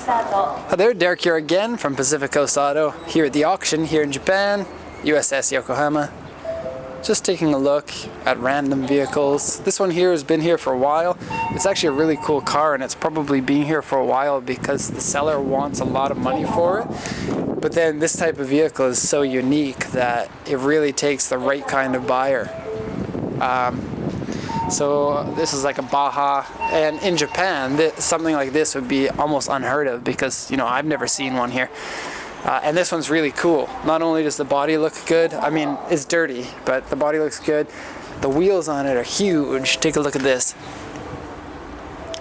Hi there, Derek here again from Pacific Coast Auto, here at the auction here in Japan, USS Yokohama. Just taking a look at random vehicles. This one here has been here for a while. It's actually a really cool car, and it's probably been here for a while because the seller wants a lot of money for it. But then this type of vehicle is so unique that it really takes the right kind of buyer. So this is like a Baja, and in Japan something like this would be almost unheard of because, you know, I've never seen one here. And this one's really cool. Not only does the body look good, I mean, it's dirty, but the body looks good. The wheels on it are huge. Take a look at this.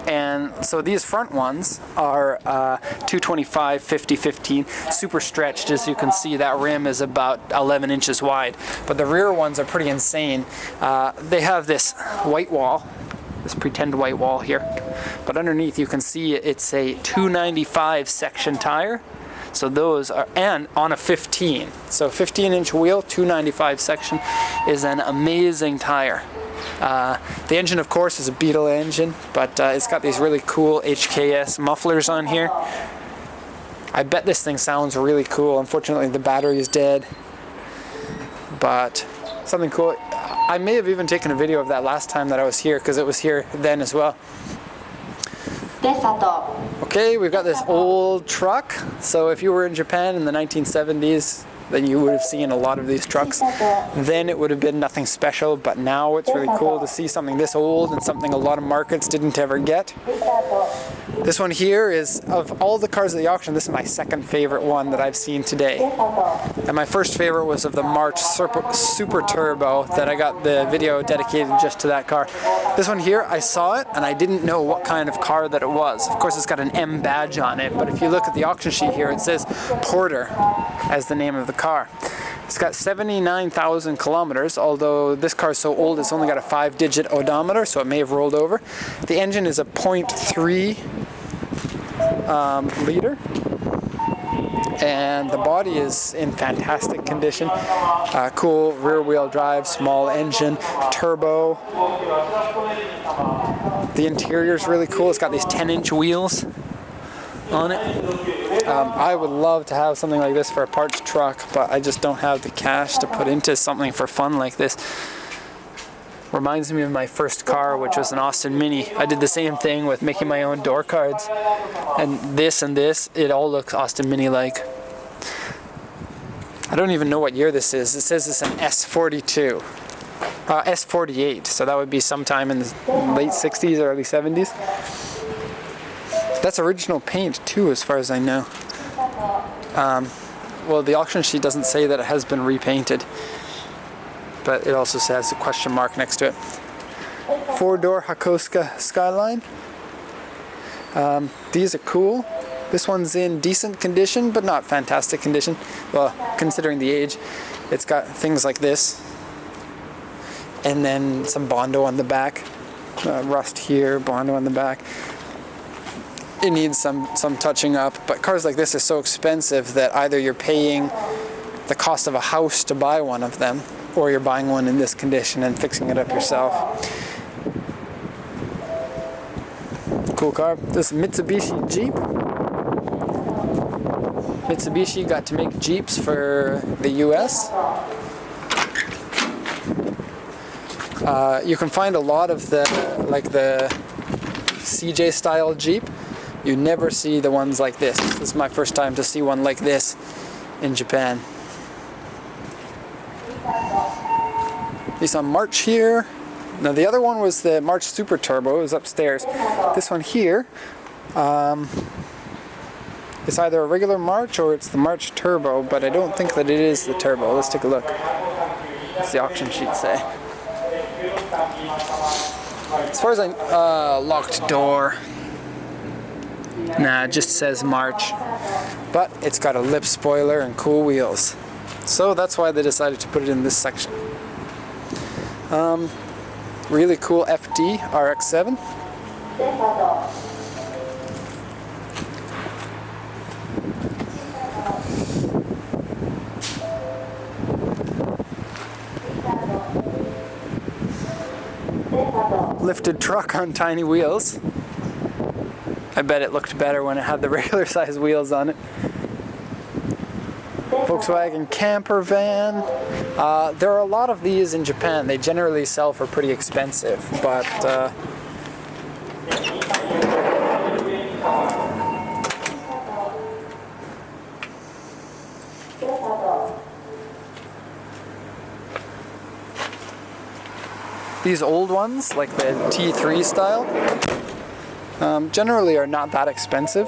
And so these front ones are 225, 50, 15, super stretched. As you can see, that rim is about 11 inches wide. But the rear ones are pretty insane. They have this white wall, this pretend white wall here. But underneath you can see it's a 295 section tire. So those are, and on a 15. So 15-inch wheel, 295 section is an amazing tire. The engine, of course, is a Beetle engine, but it's got these really cool HKS mufflers on here. I bet this thing sounds really cool. Unfortunately, the battery is dead, but something cool. I may have even taken a video of that last time that I was here, because it was here then as well. Okay, we've got this old truck. So if you were in Japan in the 1970s, then you would have seen a lot of these trucks. Then it would have been nothing special, but now it's really cool to see something this old and something a lot of markets didn't ever get. This one here is, of all the cars at the auction, this is my second favorite one that I've seen today. And my first favorite was of the March Super Turbo that I got the video dedicated just to that car. This one here, I saw it and I didn't know what kind of car that it was. Of course, it's got an M badge on it, but if you look at the auction sheet here, it says Porter as the name of the car. It's got 79,000 kilometers, although this car is so old it's only got a 5-digit odometer, so it may have rolled over. The engine is a 0.3 liter, and the body is in fantastic condition. Cool rear-wheel drive, small engine, turbo. The interior is really cool. It's got these 10-inch wheels on it. I would love to have something like this for a parts truck, but I just don't have the cash to put into something for fun like this. Reminds me of my first car, which was an Austin Mini. I did the same thing with making my own door cards, and this, it all looks Austin Mini-like. I don't even know what year this is. It says it's an S42. S48, so that would be sometime in the late 60s, early 70s. That's original paint too, as far as I know. Well, the auction sheet doesn't say that it has been repainted, but it also says a question mark next to it. 4-door Hakosuka Skyline. These are cool. This one's in decent condition, but not fantastic condition. Well, considering the age. It's got things like this, and then some Bondo on the back. Rust here, Bondo on the back. It needs some touching up, but cars like this are so expensive that either you're paying the cost of a house to buy one of them, or you're buying one in this condition and fixing it up yourself. Cool car. This Mitsubishi Jeep. Mitsubishi got to make Jeeps for the US. You can find a lot of the CJ style Jeep. You never see the ones like this. This is my first time to see one like this in Japan. Nissan March here. Now the other one was the March Super Turbo. It was upstairs. This one here, it's either a regular March or it's the March Turbo, but I don't think that it is the Turbo. Let's take a look. What's the auction sheet say? As far as I locked door. Nah, it just says March, but it's got a lip spoiler and cool wheels. So that's why they decided to put it in this section. Really cool FD RX-7. Lifted truck on tiny wheels. I bet it looked better when it had the regular size wheels on it. Volkswagen camper van. There are a lot of these in Japan. They generally sell for pretty expensive, but these old ones, like the T3 style, generally are not that expensive.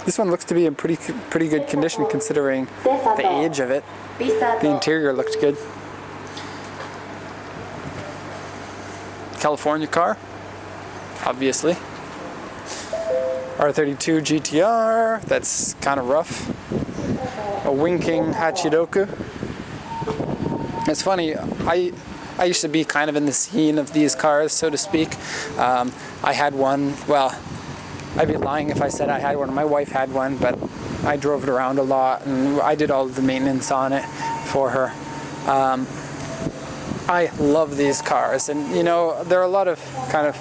This one looks to be in pretty good condition considering the age of it. The interior looks good. California car, obviously. R32 GTR, that's kind of rough. A winking Hachiroku. It's funny, I used to be kind of in the scene of these cars, so to speak. I had one, well, I'd be lying if I said I had one. My wife had one, but I drove it around a lot and I did all of the maintenance on it for her. I love these cars, and you know, there are a lot of kind of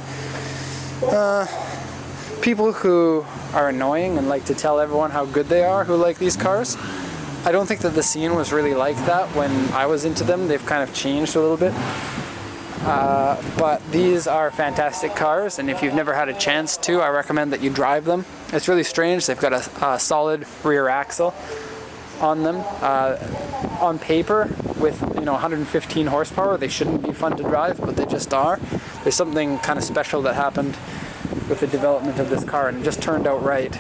people who are annoying and like to tell everyone how good they are who like these cars. I don't think that the scene was really like that when I was into them. They've kind of changed a little bit. But these are fantastic cars, and if you've never had a chance to, I recommend that you drive them. It's really strange. They've got a solid rear axle on them. On paper, with 115 horsepower, they shouldn't be fun to drive, but they just are. There's something kind of special that happened with the development of this car, and it just turned out right.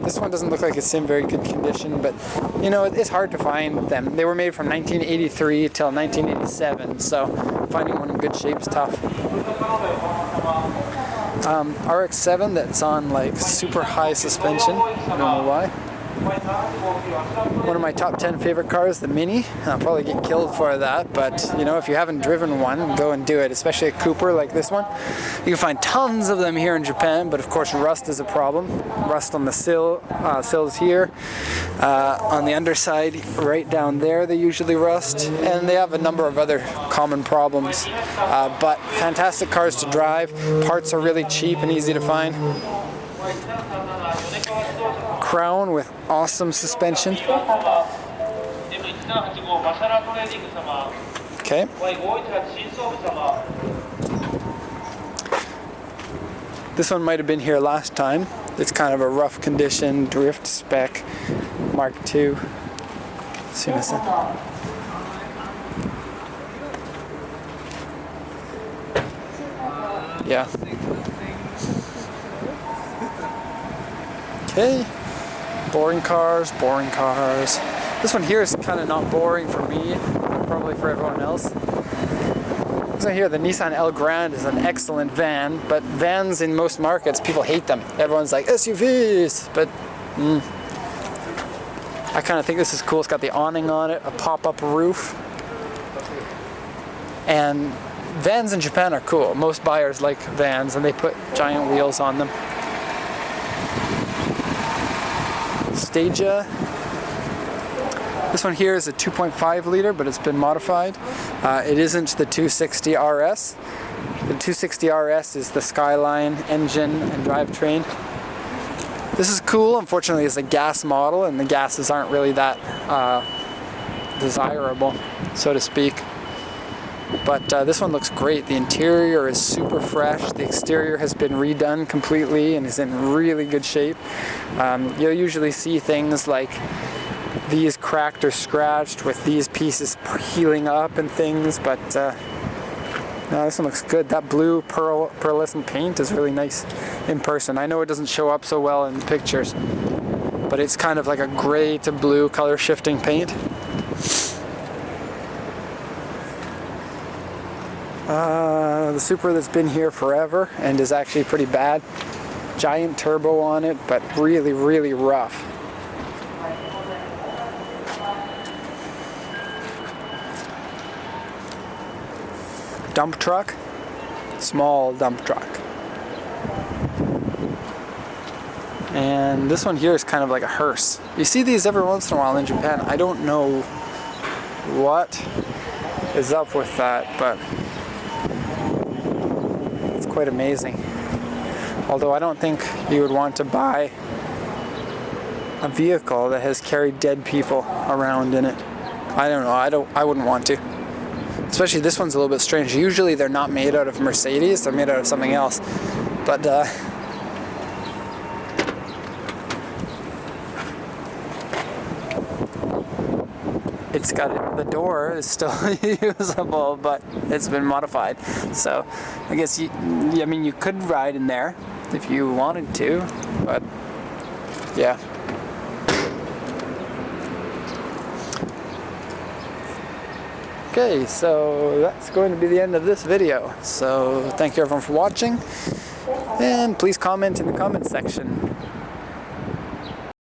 This one doesn't look like it's in very good condition, but you know, it's hard to find them. They were made from 1983 till 1987, so finding one in good shape is tough. RX-7 that's on like super high suspension. I don't know why. One of my top 10 favorite cars, the Mini. I'll probably get killed for that, but you know, if you haven't driven one, go and do it, especially a Cooper like this one. You can find tons of them here in Japan, but of course rust is a problem. Rust on the sills here, on the underside right down there they usually rust, and they have a number of other common problems, but fantastic cars to drive. Parts are really cheap and easy to find. Crown with awesome suspension. Okay. This one might have been here last time. It's kind of a rough condition, drift spec, Mark II. Yeah. Okay. Boring cars, boring cars. This one here is kind of not boring for me, probably for everyone else. This one here, the Nissan El Grande, is an excellent van, but vans in most markets, people hate them. Everyone's like, SUVs, but I kind of think this is cool. It's got the awning on it, a pop-up roof. And vans in Japan are cool. Most buyers like vans, and they put giant wheels on them. Stagia. This one here is a 2.5 liter, but it's been modified. It isn't the 260 RS. The 260 RS is the Skyline engine and drivetrain. This is cool. Unfortunately, it's a gas model, and the gases aren't really that desirable, so to speak. But this one looks great. The interior is super fresh. The exterior has been redone completely and is in really good shape. You'll usually see things like these cracked or scratched with these pieces healing up and things, but no, this one looks good. That blue pearlescent paint is really nice in person. I know it doesn't show up so well in pictures, but it's kind of like a gray to blue color shifting paint. The Supra that's been here forever and is actually pretty bad. Giant turbo on it, but really, really rough. Dump truck, small dump truck. And this one here is kind of like a hearse. You see these every once in a while in Japan. I don't know what is up with that, but quite amazing. Although I don't think you would want to buy a vehicle that has carried dead people around in it. I don't know. I wouldn't want to. Especially this one's a little bit strange. Usually they're not made out of Mercedes. They're made out of something else. But it's got the door is still usable, but it's been modified. So I guess I mean you could ride in there if you wanted to, but yeah. Okay, so that's going to be the end of this video. So thank you everyone for watching, and please comment in the comment section.